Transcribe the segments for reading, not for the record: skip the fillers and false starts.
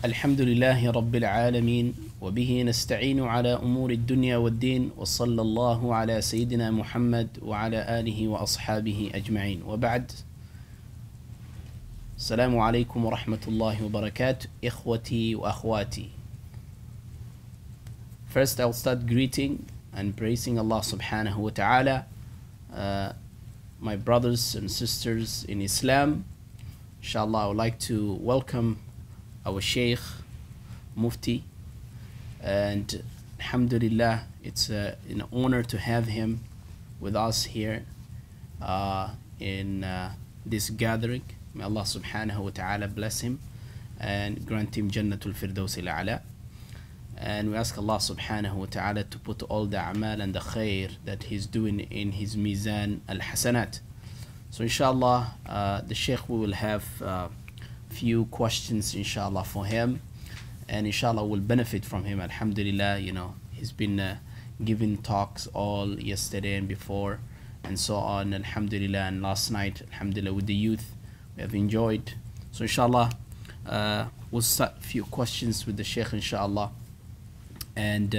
الحمد لله رب العالمين وبه نستعين على أمور الدنيا والدين وصلى الله على سيدنا محمد وعلى آله وأصحابه أجمعين وبعد. السلام عليكم ورحمة الله وبركاته إخوتي وأخواتي. First I'll start greeting and praising Allah subhanahu wa ta'ala, my brothers and sisters in Islam. Inshallah, I would like to welcome our Shaykh Mufti, and alhamdulillah, it's an honor to have him with us here in this gathering. May Allah subhanahu wa ta'ala bless him and grant him Jannatul Firdaus al-A'la. And we ask Allah subhanahu wa ta'ala to put all the a'mal and the khair that he's doing in his mizan al-hasanat. So inshallah, the Shaykh, we will have few questions inshallah for him, and inshallah will benefit from him. Alhamdulillah, you know, he's been giving talks all yesterday and before and so on, alhamdulillah, and last night, alhamdulillah, with the youth we have enjoyed. So inshallah, we'll start a few questions with the Shaykh inshallah, and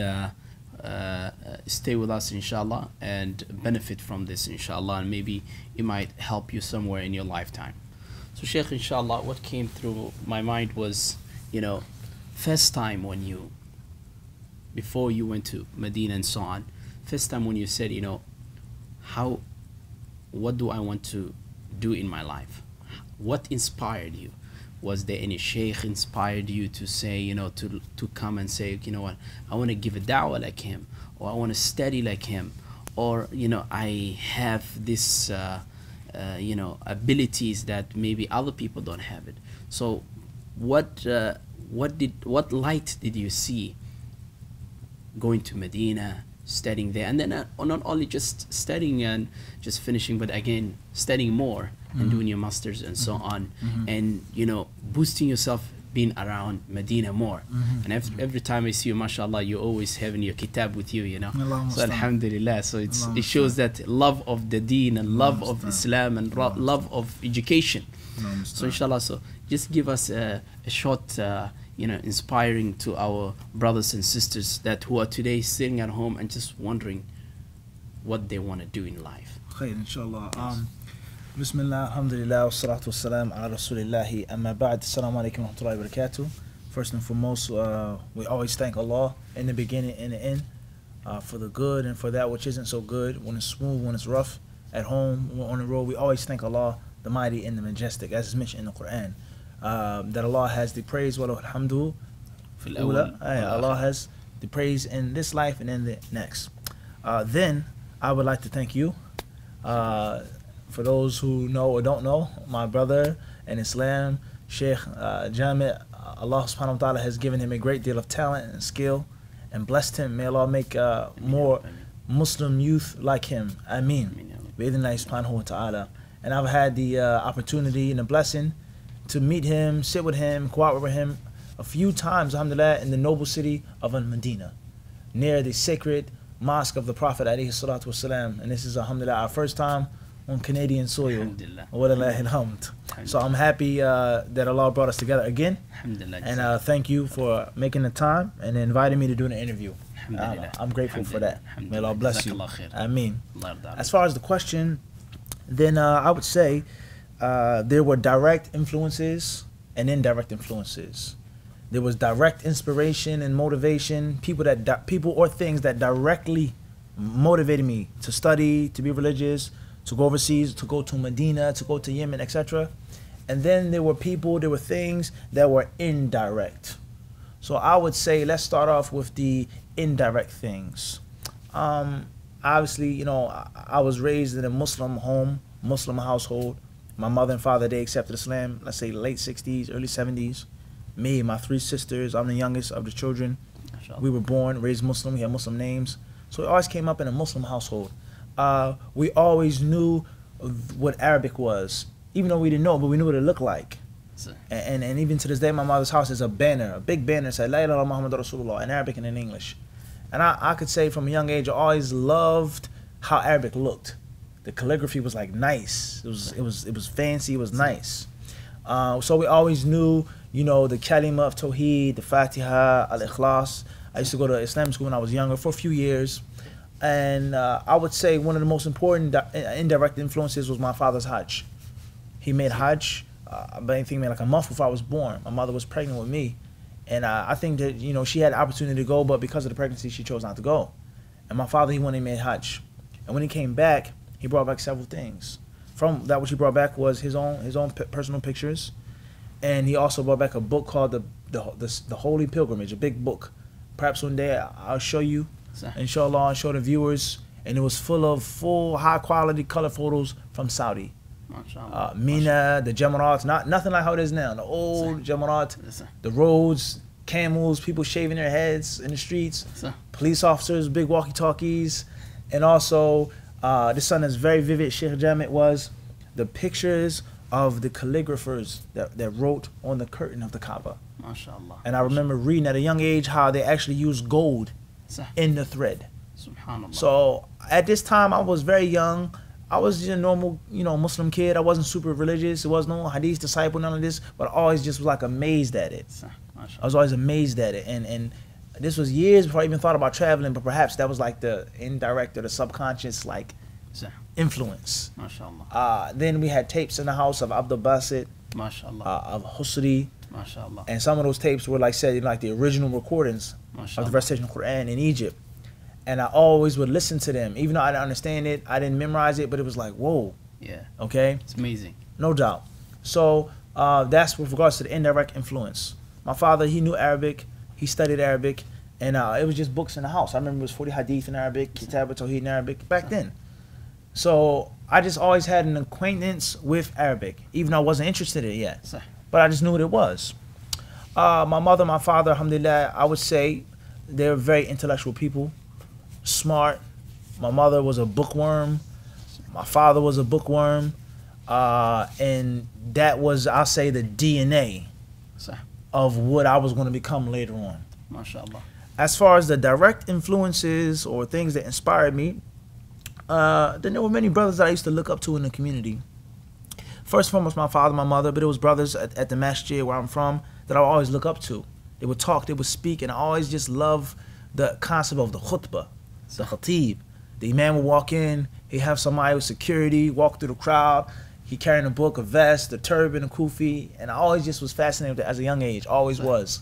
stay with us inshallah and benefit from this inshallah, and maybe it might help you somewhere in your lifetime. So Shaykh, inshallah, what came through my mind was, you know, first time when you, before you went to Medina and so on, first time when you said, you know, what do I want to do in my life? What inspired you? Was there any Shaykh inspired you to say, you know, to come and say, you know what, I want to give a da'wah like him, or I want to study like him, or, you know, I have this you know, abilities that maybe other people don't have it. So what light did you see going to Medina, studying there, and then not only just studying and just finishing, but again studying more and doing your masters and so on, and, you know, boosting yourself, being around Medina more. And every time I see you, mashallah, you're always having your kitab with you, you know. So alhamdulillah, so it shows that love of the deen and love of Islam and love of education. So inshallah, so just give us a short, you know, inspiring to our brothers and sisters that who are today sitting at home and just wondering what they want to do in life. Khair, inshallah. Bismillah, alhamdulillah, wa salatu wa salam ala rasulillahi, amma ba'd, assalamu alaikum wa rahmatullahi wa barakatuh. First and foremost, we always thank Allah in the beginning and the end, for the good and for that which isn't so good, when it's smooth, when it's rough, at home, when on the road. We always thank Allah, the mighty and the majestic, as is mentioned in the Quran, that Allah has the praise, wa lahu alhamdu, Allah has the praise in this life and in the next. Then, I would like to thank you, for those who know or don't know, my brother in Islam, Sheikh Jami', Allah subhanahu wa ta'ala has given him a great deal of talent and skill and blessed him. May Allah make more Muslim youth like him. Ameen. Bi'idhnillahi subhanahu wa ta'ala. And I've had the opportunity and the blessing to meet him, sit with him, cooperate with him a few times, alhamdulillah, in the noble city of Medina, near the sacred mosque of the Prophet alayhi salatu wasalam. And this is, alhamdulillah, our first time on Canadian soil. So I'm happy that Allah brought us together again, and thank you for making the time and inviting me to do an interview. I'm grateful for that. May Allah bless you. Ameen. As far as the question, then I would say there were direct influences and indirect influences. There was direct inspiration and motivation, people or things that directly motivated me to study, to be religious, to go overseas, to go to Medina, to go to Yemen, etc. And then there were things that were indirect. So I would say, let's start off with the indirect things. Obviously, you know, I was raised in a Muslim home, Muslim household. My mother and father, they accepted Islam, let's say late 60s, early 70s. Me and my 3 sisters, I'm the youngest of the children. We were born, raised Muslim, we had Muslim names. So we always came up in a Muslim household. We always knew what Arabic was, even though we didn't know, but we knew what it looked like. And even to this day, my mother's house is a banner, a big banner that said La ilaha illallah Muhammad Rasulullah in Arabic and in English. And I could say from a young age, I always loved how Arabic looked. The calligraphy was like nice. It was fancy. It was nice. So we always knew, you know, the kalima of Tawheed, the Fatiha, Al-Ikhlas. I used to go to Islamic school when I was younger for a few years. And I would say one of the most important indirect influences was my father's Hajj. He made Hajj, but I think maybe like a month before I was born. My mother was pregnant with me. And I think that, you know, she had the opportunity to go, but because of the pregnancy, she chose not to go. And my father, he went and made Hajj. And when he came back, he brought back several things. From that, what he brought back was his own personal pictures. And he also brought back a book called the Holy Pilgrimage, a big book. Perhaps one day I'll show you, inshallah, and show the viewers. And it was full of high quality color photos from Saudi. Mina, the Jamarat, nothing like how it is now. The old Jamarat, the roads, camels, people shaving their heads in the streets, police officers, big walkie-talkies, and also this son is very vivid. Sheikh Jamit was the pictures of the calligraphers that wrote on the curtain of the Kaaba. MashaAllah. And I remember reading at a young age how they actually used gold in the thread. Subhanallah. So at this time, I was very young. I was just a normal, you know, Muslim kid. I wasn't super religious. There was no hadith disciple, none of this. But I always just was like amazed at it. I was always amazed at it. And this was years before I even thought about traveling. But perhaps that was like the indirect or the subconscious like influence. MashaAllah. Then we had tapes in the house of Abdul Basit, MashaAllah. of Husri. MashaAllah. And some of those tapes were like said, like the original recordings of the recitation of Quran in Egypt. And I always would listen to them, even though I didn't understand it, I didn't memorize it, but it was like, whoa. Yeah. Okay. It's amazing. No doubt. So that's with regards to the indirect influence. My father, he knew Arabic, he studied Arabic, and it was just books in the house. I remember it was 40 hadith in Arabic, Kitab al-Tawheed in Arabic back then. So I just always had an acquaintance with Arabic, even though I wasn't interested in it yet. But I just knew what it was. My mother, my father, alhamdulillah, I would say they're very intellectual people. Smart. My mother was a bookworm. My father was a bookworm. And that was, I'll say, the DNA of what I was going to become later on. MashaAllah. As far as the direct influences or things that inspired me, then there were many brothers that I used to look up to in the community. First and foremost, my father, my mother, but it was brothers at the masjid where I'm from that I would always look up to. They would talk, they would speak, and I always just love the concept of the khutbah. The khatib. The imam would walk in, he'd have somebody with security, walk through the crowd, he carrying a book, a vest, a turban, a kufi, and I always just was fascinated with it as a young age, always was.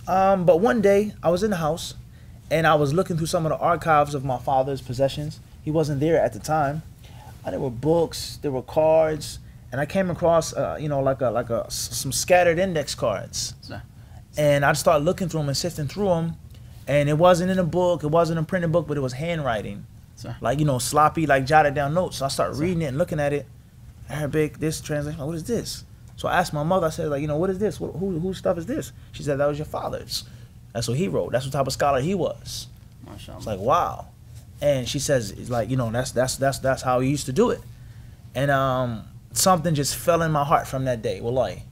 But one day, I was in the house, and I was looking through some of the archives of my father's possessions. He wasn't there at the time. There were books, there were cards, and I came across, you know, some scattered index cards. And I just started looking through them and sifting through them. And it wasn't in a book, it wasn't a printed book, but it was handwriting. Like, you know, sloppy, like jotted down notes. So I started reading it and looking at it. Arabic, this translation, what is this? So I asked my mother, I said, like, you know, what is this? Whose stuff is this? She said, that was your father's. That's what he wrote. That's what type of scholar he was. It's like, wow. And she says, it's like, you know, that's how he used to do it. And something just fell in my heart from that day. Wallahi.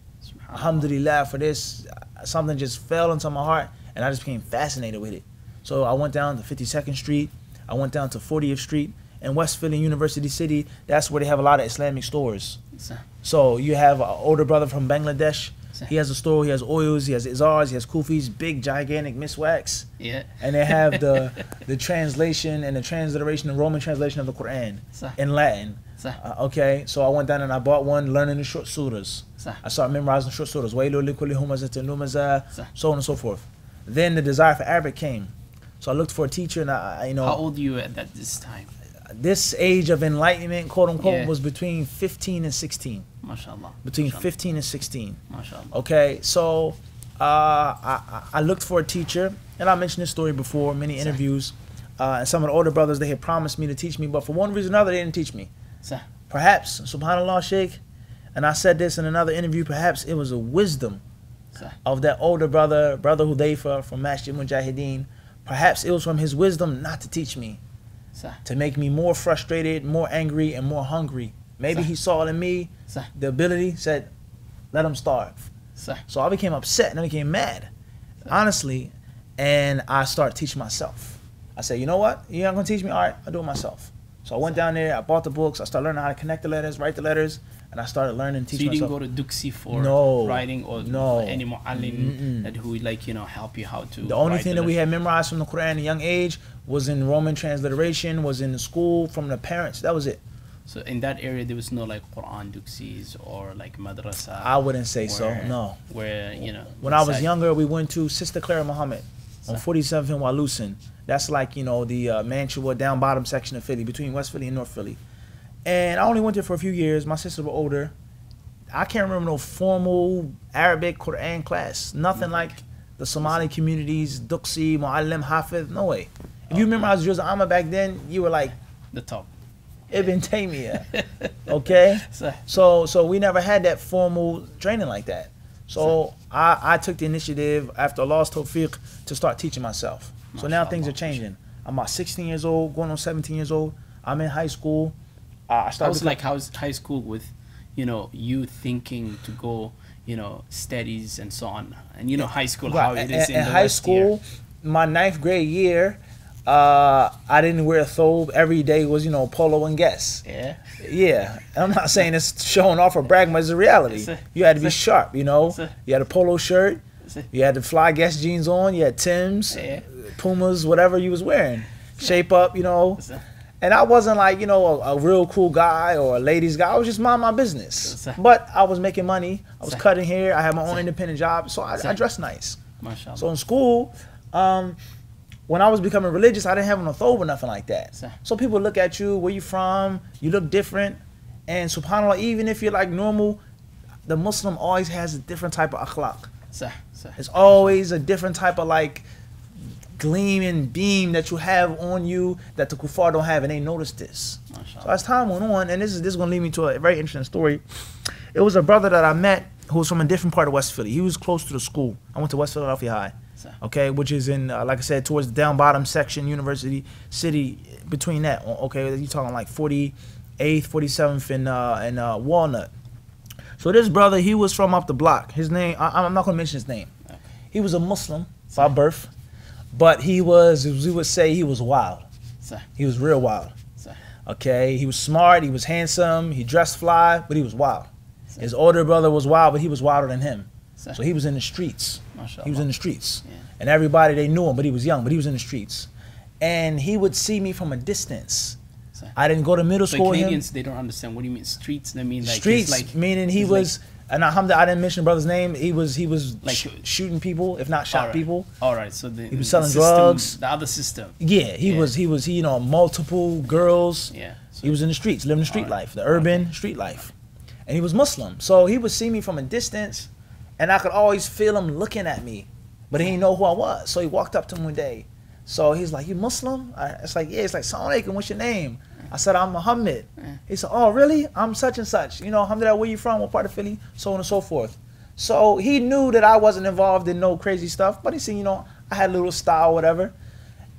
Alhamdulillah for this. Something just fell into my heart. And I just became fascinated with it. So I went down to 52nd Street. I went down to 40th Street. In West Philly, University City, that's where they have a lot of Islamic stores. So you have an older brother from Bangladesh. He has a store, he has oils, he has izars, he has kufis, big, gigantic miswax. Yeah. And they have the translation and the transliteration, the Roman translation of the Quran in Latin. Okay, so I went down and I bought one, learning the short surahs. I started memorizing short surahs. So on and so forth. Then the desire for Arabic came. So I looked for a teacher, and I you know. How old were you at this time? This age of enlightenment, quote unquote, was between 15 and 16. MashaAllah. Between 15 and 16. MashaAllah. Okay, so I looked for a teacher, and I mentioned this story before, many interviews. And some of the older brothers, they had promised me to teach me, but for one reason or another, they didn't teach me. Perhaps, subhanAllah, Sheikh, and I said this in another interview, perhaps it was a wisdom of that older brother Hudayfa from Masjid Mujahideen. Perhaps it was from his wisdom not to teach me, to make me more frustrated, more angry, and more hungry. Maybe he saw in me the ability, said, let him starve. So I became upset and I became mad, honestly, and I started teaching myself. I said, you know what? You're not going to teach me? All right, I'll do it myself. So I went down there, I bought the books, I started learning how to connect the letters, write the letters, and I started learning, So teaching you didn't myself. go to Duxi for No. writing, or No. any mu'allim that who would, like, you know, help you how to The only write thing the that we letter? had memorized from the Quran at a young age was in Roman transliteration, was in school from the parents. That was it. So in that area there was no like Quran Duxis or like madrasa? I wouldn't say so, where- no. Where, you know, When I was inside- younger, we went to Sister Clara Muhammad on Sir. 47th and Walusin. That's like, you know, the Mantua down bottom section of Philly, between West Philly and North Philly. And I only went there for a few years. My sisters were older. I can't remember no formal Arabic Quran class. Nothing like the Somali communities, Duxi, Mu'allim, Hafiz. No way. If you memorized Juz Amma back then, you were like the top. Ibn Taymiyyah. Okay? So, So we never had that formal training like that. So I took the initiative after Allah's tawfiq to start teaching myself. So now things are changing. I'm about 16 years old, going on 17 years old. I'm in high school. I started how's high school with, you know, you thinking to go, you know, studies and so on, and you know high school how it is in the high West school. here. My 9th grade year, I didn't wear a thobe. Every day was, you know, polo and guess. Yeah. Yeah, I'm not saying it's showing off or bragging, but it's a reality. Sir. You had to be sharp, you know. Sir. You had a polo shirt. Sir. You had the fly Guess jeans on. You had Timbs, Yeah. Pumas, whatever you was wearing. Shape up, you know. Sir. And I wasn't like, you know, a real cool guy or a ladies guy. I was just mind my business. Sir. But I was making money. I was Sir. cutting hair. I had my own independent job. So I dressed nice. MashaAllah. So in school, when I was becoming religious, I didn't have no thobe or nothing like that. Sir. So people look at you, where you from, you look different. And subhanAllah, even if you're like normal, the Muslim always has a different type of akhlaq. Sir. It's always a different type of like gleam and beam that you have on you that the kuffar don't have, and they notice this. MashaAllah. So as time went on, and this is going to lead me to a very interesting story. It was a brother that I met who was from a different part of West Philly. He was close to the school. I went to West Philadelphia High, Sir. okay, which is in, like I said, towards the down bottom section, University City, between that, okay, you're talking like 48th, 47th, and Walnut. So this brother, he was from up the block. His name, I'm not going to mention his name. Okay. He was a Muslim by birth, but he was, as we would say, he was wild. Sir. He was real wild. Sir. Okay, he was smart, he was handsome, he dressed fly, but he was wild. His older brother was wild, but he was wilder than him. Sir. So he was in the streets. MashaAllah. He was in the streets. Yeah. And everybody, they knew him, but he was young, but he was in the streets. And he would see me from a distance. Sir. I didn't go to middle So school with him. Canadians, they don't understand what do you mean streets. They mean like Streets, it's like, meaning he it's was, and alhamdulillah, I didn't mention the brother's name. He was Like- shooting people, if not shot Alright. people. All right, so the, He was the selling system, drugs. The other system. Yeah, he was, you know, multiple girls. Yeah. So He was in the streets, living the street Alright. life, the urban street life. And he was Muslim. So he would see me from a distance, and I could always feel him looking at me, but he didn't know who I was. So he walked up to me one day. So he's like, "You Muslim?" It's like, "Yeah." It's like, "Assalamu alaikum, what's your name?" I said, "I'm Muhammad." He said, "Oh, really? I'm such and such. You know, alhamdulillah, where you from? What part of Philly?" So on and so forth. So he knew that I wasn't involved in no crazy stuff, but he said, you know, I had a little style, whatever.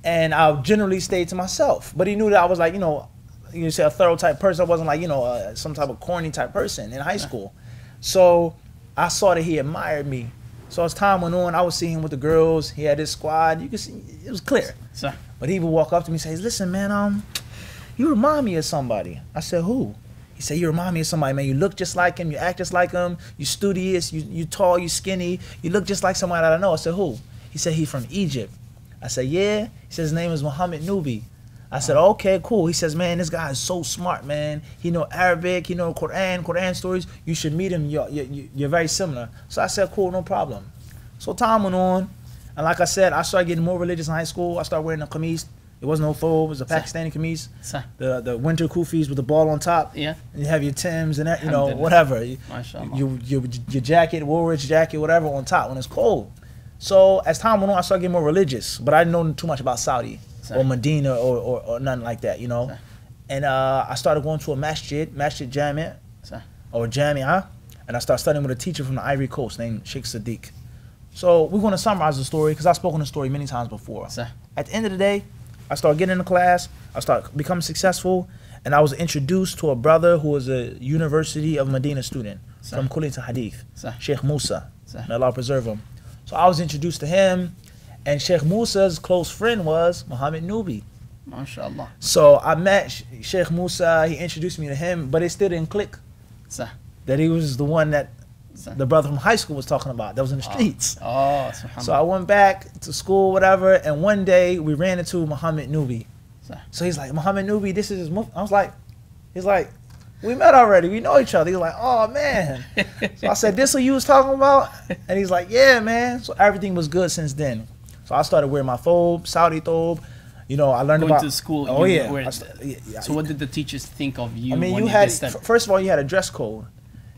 And I generally stayed to myself. But he knew that I was like, you know, you say a thorough type person. I wasn't like, you know, some type of corny type person in high school. So I saw that he admired me. So as time went on, I was seeing him with the girls. He had his squad. You could see, it was clear. Sir. But he would walk up to me and say, "Listen, man, you remind me of somebody." I said, "Who?" He said, "You remind me of somebody, man. You look just like him. You act just like him. You studious. You tall. You skinny. You look just like somebody that I know." I said, "Who?" He said, "He's from Egypt." I said, "Yeah." He said, "His name is Muhammad Nubi." I said, "Okay, cool." He says, "Man, this guy is so smart, man. He know Arabic. He know Quran stories. You should meet him. You're very similar." So I said, "Cool, no problem." So time went on, and like I said, I started getting more religious in high school. I started wearing a kameez. It wasn't no thobe. It was a Pakistani kameez. Sir. The winter kufis with the ball on top. Yeah. And you have your Timbs and that, you know, Alhamdulillah. whatever. MashaAllah. Your jacket, Woolrich jacket, whatever on top when it's cold. So as time went on, I started getting more religious, but I didn't know too much about Saudi Sir. or Medina or nothing like that, you know. Sir. And I started going to a masjid Jami' Sir. or Jami'ah, and I started studying with a teacher from the Ivory Coast named Sheikh Sadiq. So we're going to summarize the story because I've spoken the story many times before. Sir. At the end of the day, I started getting into class, I started becoming successful, and I was introduced to a brother who was a University of Medina student Sir. from Kulliyat Hadith, Sir. Sheikh Musa. Sir. May Allah preserve him. So I was introduced to him, and Sheikh Musa's close friend was Muhammad Nubi. MashaAllah. So I met Sheikh Musa, he introduced me to him, but it still didn't click. Sir. that he was the one that the brother from high school was talking about that was in the streets. So I went back to school, whatever, and one day we ran into Muhammad Nubi. So he's like, Muhammad Nubi, this is his move. I was like, he's like, we met already, we know each other. He's like, oh man. So I said, this what you was talking about? And he's like, yeah, man. So everything was good since then. So I started wearing my thobe, Saudi thobe. You know, I learned going about to school. Oh yeah. Yeah. So what did the teachers think of you? I mean, when you had did first of all, you had a dress code.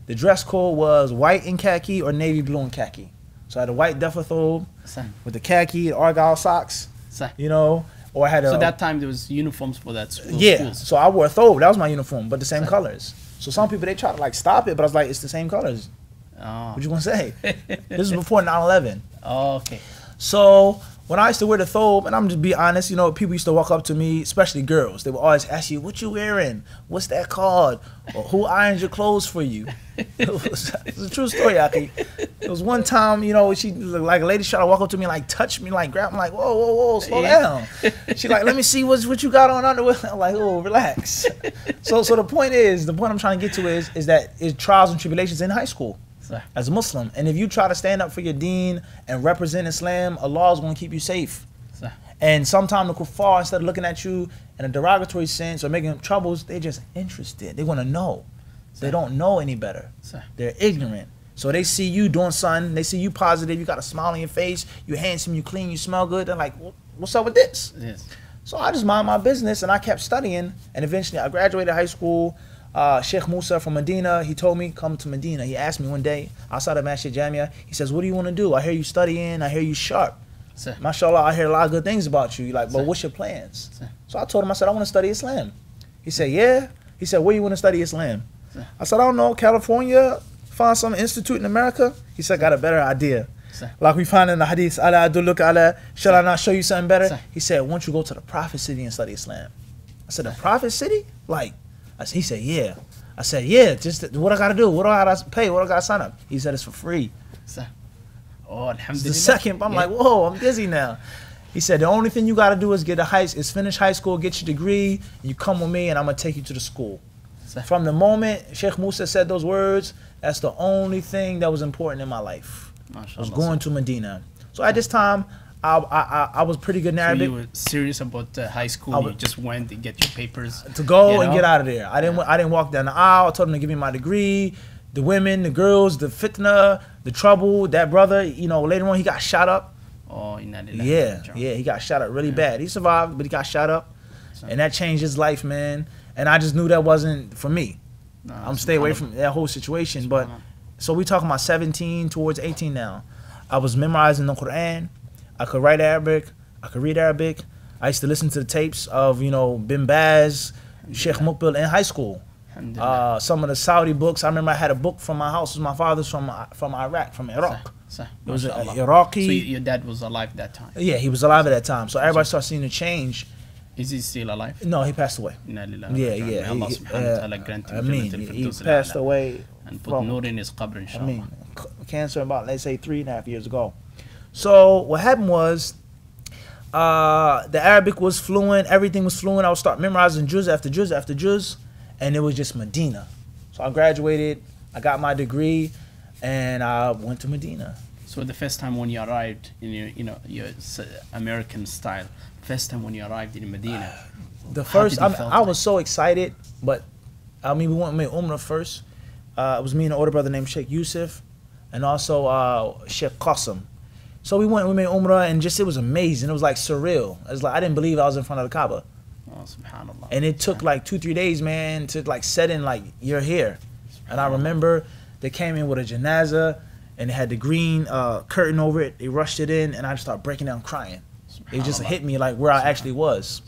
The dress code was white and khaki or navy blue and khaki. So I had a white duffel thobe with the khaki, the argyle socks. You know, or I had a. So that time there was uniforms for that school. Yeah. Schools. So I wore a thobe. That was my uniform, but the same colors. So some people, they try to like stop it, but I was like, it's the same colors. Oh. What you gonna say? This is before 9/11. Oh, okay. So when I used to wear the thobe, and I'm just be honest, you know, people used to walk up to me, especially girls. They would always ask you, "What you wearing? What's that called? Or who irons your clothes for you?" It's a true story, Aki. It was one time, you know, she like a lady tried to walk up to me, like touch me, like grab me, like whoa, whoa, whoa, slow down. She like, let me see what you got on underwear. I'm like, oh, relax. So the point I'm trying to get to is that it's trials and tribulations in high school. As a Muslim, and if you try to stand up for your deen and represent Islam, Allah is going to keep you safe. And sometimes the kuffar, instead of looking at you in a derogatory sense or making troubles, they're just interested. They want to know. They don't know any better. They're ignorant. So they see you doing something, they see you positive, you got a smile on your face, you're handsome, you clean, you smell good. They're like, what's up with this? Yes. So I just mind my business and I kept studying, and eventually I graduated high school. Sheikh Musa from Medina, he told me, come to Medina. He asked me one day, outside of Masjid Jamia, he says, what do you want to do? I hear you studying, I hear you sharp. MashaAllah, I hear a lot of good things about you. You're like, but what's your plans? So I told him, I said, I want to study Islam. He said, yeah? He said, where you want to study Islam? I said, I don't know, California, find some institute in America. He said, got a better idea. Like we find in the hadith, ala adulluka ala, shall I not show you something better? He said, why don't you go to the Prophet city and study Islam? I said, the Prophet city? Like, he said, yeah. I said, yeah, just what I got to do? What do I got to pay? What do I got to sign up? He said, it's for free. Oh, alhamdulillah. It's the second, I'm like, whoa, I'm dizzy now. He said, the only thing you got to do is finish high school, get your degree, you come with me and I'm going to take you to the school. From the moment Sheikh Musa said those words, that's the only thing that was important in my life. I was going to Medina. So at this time, I was pretty good in Arabic. So you were serious about high school? You just went to get your papers to go and get out of there. I didn't walk down the aisle. I told them to give me my degree. The women, the girls, the fitna, the trouble. That brother, you know, later on he got shot up. Oh, yeah, he got shot up really bad. He survived, but he got shot up, and that changed his life, man. And I just knew that wasn't for me. I'm stay away from that whole situation. But so we talking about 17 towards 18 now. I was memorizing the Quran. I could write Arabic. I could read Arabic. I used to listen to the tapes of, you know, Bin Baz, Sheikh Mukbil in high school. Some of the Saudi books. I remember I had a book from my house. It was my father's from Iraq, from Iraq. It was Iraqi. So your dad was alive at that time? Yeah, he was alive at that time. So everybody started seeing the change. Is he still alive? No, he passed away. Yeah. Allah subhanahu wa ta'ala grant him he passed away. And put nur in his qabr, inshallah. Cancer about, let's say, 3.5 years ago. So what happened was, the Arabic was fluent, everything was fluent. I would start memorizing juz after juz after juz, and it was just Medina. So I graduated, I got my degree, and I went to Medina. So the first time when you arrived in your American style, first time when you arrived in Medina, I was so excited, but I mean, we went and made Umrah first. It was me and an older brother named Sheikh Yusuf, and also Sheikh Qasim. So we made Umrah, and it was amazing. It was like surreal. It was like I didn't believe I was in front of the Kaaba. Oh, subhanallah. And it took like 2-3 days, man, to like set in like you're here. And I remember they came in with a janazah, and it had the green curtain over it. They rushed it in, and I just started breaking down crying. It just hit me like where I actually was.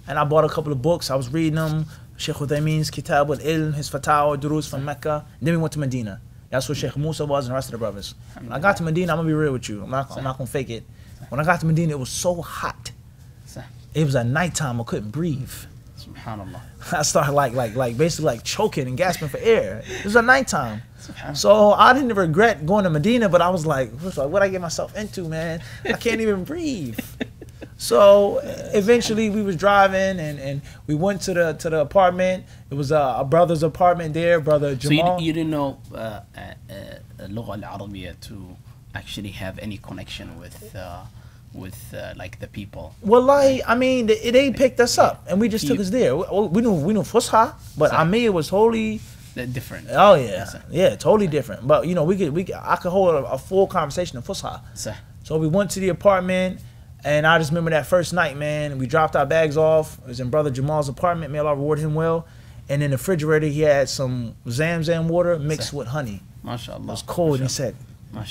And I bought a couple of books. I was reading them. Sheikh Uthaymeen's Kitab al-Ilm, his Fatawa, Durus from Mecca. And then we went to Medina. That's where Sheikh Musa was and the rest of the brothers. When I got to Medina, I'm going to be real with you. I'm not going to fake it. When I got to Medina, it was so hot. It was at nighttime. I couldn't breathe. Subhanallah. I started basically choking and gasping for air. It was at nighttime. So I didn't regret going to Medina, but I was like, what did I get myself into, man? I can't even breathe. So eventually we was driving and we went to the apartment. It was a brother's apartment there, brother Jamal. So you didn't know اللغة العربية to actually have any connection with like the people. Wallahi, I mean, they picked us up and we just took us there. We knew Fusha, but Amir was totally different. Oh yeah, totally different. But you know, I could hold a full conversation in Fusha. So we went to the apartment, and I just remember that first night, man. We dropped our bags off. It was in brother Jamal's apartment. May Allah reward him well. And in the refrigerator, he had some Zamzam water mixed with honey. MashaAllah. It was cold, and he said,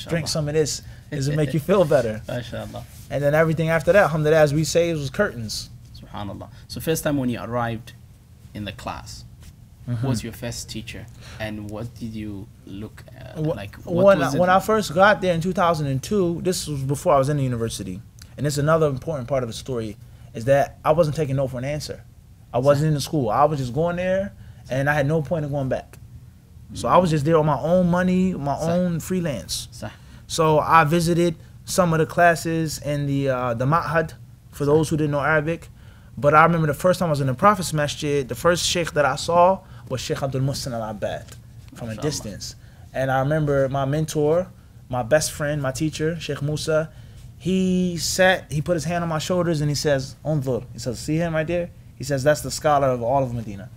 drink some of this. Does it make you feel better? MashaAllah. And then everything after that, alhamdulillah, as we say, it was curtains. SubhanAllah. So first time when you arrived in the class, who was your first teacher? And what did you look at? Like, when I first got there in 2002, this was before I was in the university. And it's another important part of the story, is that I wasn't taking no for an answer. I wasn't in the school. I was just going there, and I had no point in going back. So I was just there on my own money, my own freelance. So I visited some of the classes in the Ma'had, for those who didn't know Arabic. But I remember the first time I was in the Prophet's Masjid, the first sheikh that I saw was Sheikh Abdul Muhsin al-Abbad from a distance. And I remember my mentor, my best friend, my teacher, Sheikh Musa, he put his hand on my shoulders and he says, Unzur. He says, see him right there? He says, that's the scholar of all of Medina.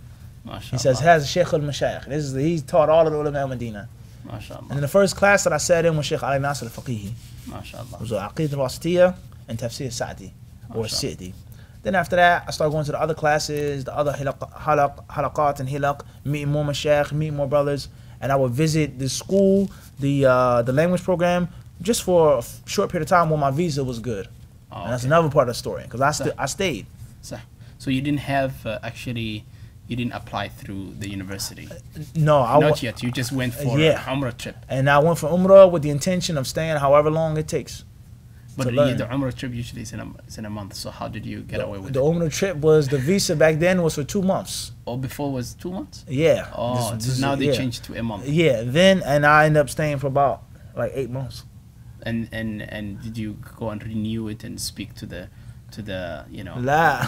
He says, has Sheikh al-Mashayikh. He taught all of the ulama of Medina. And in the first class that I sat in was Sheikh Ali Nasr al-Faqihi. It was Aqid al-Wasitiyah and Tafsir Sa'di or Sa'di. Then after that, I started going to the other classes, the other halaqat and hilaq, meeting more mashayikh, meeting more brothers. And I would visit the school, the language program, just for a short period of time when my visa was good. And that's another part of the story, because I stayed. So you didn't have, actually, you didn't apply through the university? No. Not yet, you just went for an Umrah trip. And I went for Umrah with the intention of staying however long it takes. But the Umrah trip usually is in a month, so how did you get away with it? The Umrah trip was, the visa back then was for 2 months. Oh, before was 2 months? Yeah. Oh, now they changed to a month. Yeah, then, and I ended up staying for about like 8 months. And did you go and renew it and speak to the you know? Nah,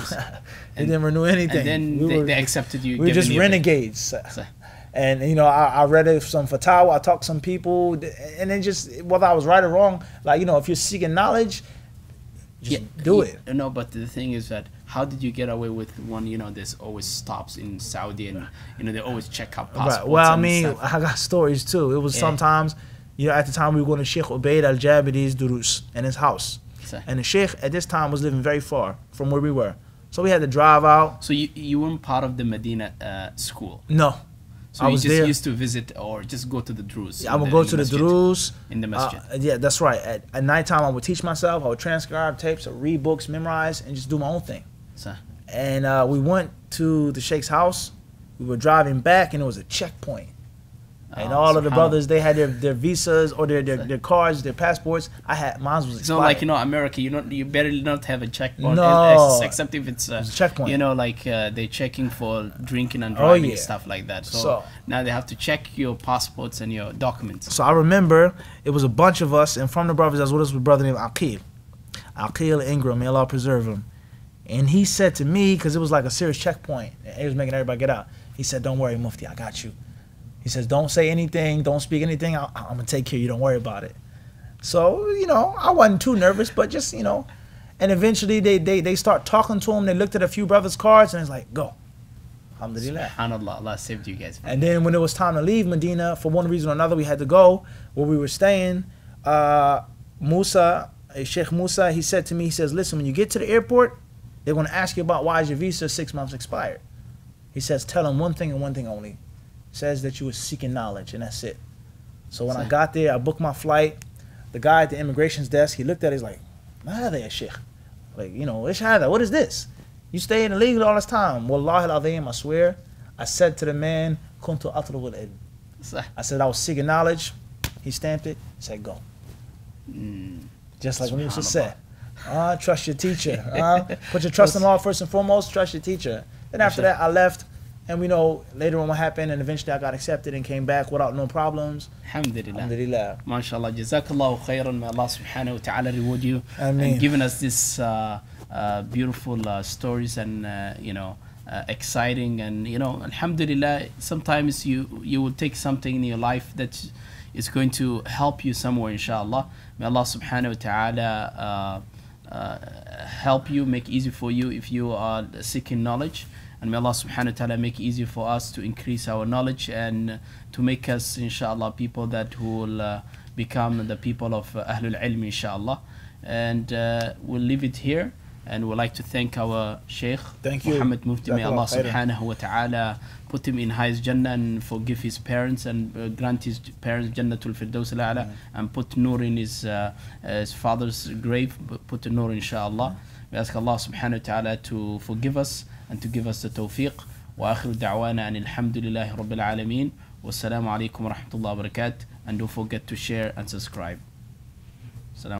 they didn't renew anything. And then they accepted you. We were just renegades. And you know, I read some fatwa, I talked to some people, and then just, whether I was right or wrong, like, you know, if you're seeking knowledge, just do it. No, but the thing is that, how did you get away with one, you know, there's always stops in Saudi, and, you know, they always check out passports. Right. Well, I mean, I got stories too. It was sometimes, you know, at the time we were going to Sheikh Ubaid al-Jabiri's durus in his house. And the Sheikh at this time was living very far from where we were. So we had to drive out. So you weren't part of the Medina school? No. So you just used to visit or just go to the Druze? I would go to the Druze. In the masjid? Yeah, that's right. At nighttime, I would teach myself. I would transcribe tapes, or read books, memorize, and just do my own thing. And we went to the Sheikh's house. We were driving back, and it was a checkpoint. And all of the brothers, they had their visas or their cards, their passports. Mine was expired. It's not like, you know, America, you better not have a checkpoint. No. Except if it's a checkpoint. You know, like they're checking for drinking and driving and stuff like that. So now they have to check your passports and your documents. So I remember it was a bunch of us, and from the brothers, as well as a brother named Aqil Ingram, may Allah preserve him. And he said to me, because it was like a serious checkpoint, and he was making everybody get out. He said, "Don't worry, Mufti, I got you." He says, don't say anything, don't speak anything, I'm going to take care of you, don't worry about it. So, you know, I wasn't too nervous, but just, you know, and eventually they start talking to him, they looked at a few brothers' cards, and it's like, go. Alhamdulillah. SubhanAllah, Allah saved you guys. And then when it was time to leave Medina, for one reason or another, we had to go where we were staying. Sheikh Musa, he said to me, he says, listen, when you get to the airport, they're going to ask you about why is your visa 6 months expired. He says, tell them one thing and one thing only. Says that you were seeking knowledge, and that's it. So when I got there, I booked my flight. The guy at the immigration's desk, he looked at it, he's like, "Mahada ya Sheikh?" Like, you know, what is this? You stay in illegal all this time. Wallahi al-azim, I swear. I said to the man, Kuntu atlubul ilm. I said I was seeking knowledge. He stamped it, said go. Just like when Musa said, trust your teacher. Put your trust in Allah first and foremost, trust your teacher. Then after that, I left. And we know later on what happened, and eventually I got accepted and came back without no problems. Alhamdulillah. Alhamdulillah. MashaAllah. Jazakallahu khairan. May Allah subhanahu wa ta'ala reward you. Ameen. And giving us this beautiful stories and exciting, and alhamdulillah, sometimes you will take something in your life that is going to help you somewhere, inshallah. May Allah subhanahu wa ta'ala help you, make easy for you if you are seeking knowledge, and may Allah subhanahu wa ta'ala make it easy for us to increase our knowledge and to make us, inshallah, people that who will become the people of Ahlul Ilm, inshallah. And we'll leave it here, and we'd like to thank our Shaykh Muhammad Mufti. May Allah subhanahu wa ta'ala put him in highest Jannah and forgive his parents and grant his parents Jannatul Firdaus al-A'la, and put nur in his father's grave, put the nur, inshallah. We ask Allah subhanahu wa ta'ala to forgive us and to give us the tawfiq. Wa akhiru da'wana and alhamdulillahi rabbil alameen. Wassalamu alaikum wa rahmatullahi wa barakatuh. And don't forget to share and subscribe.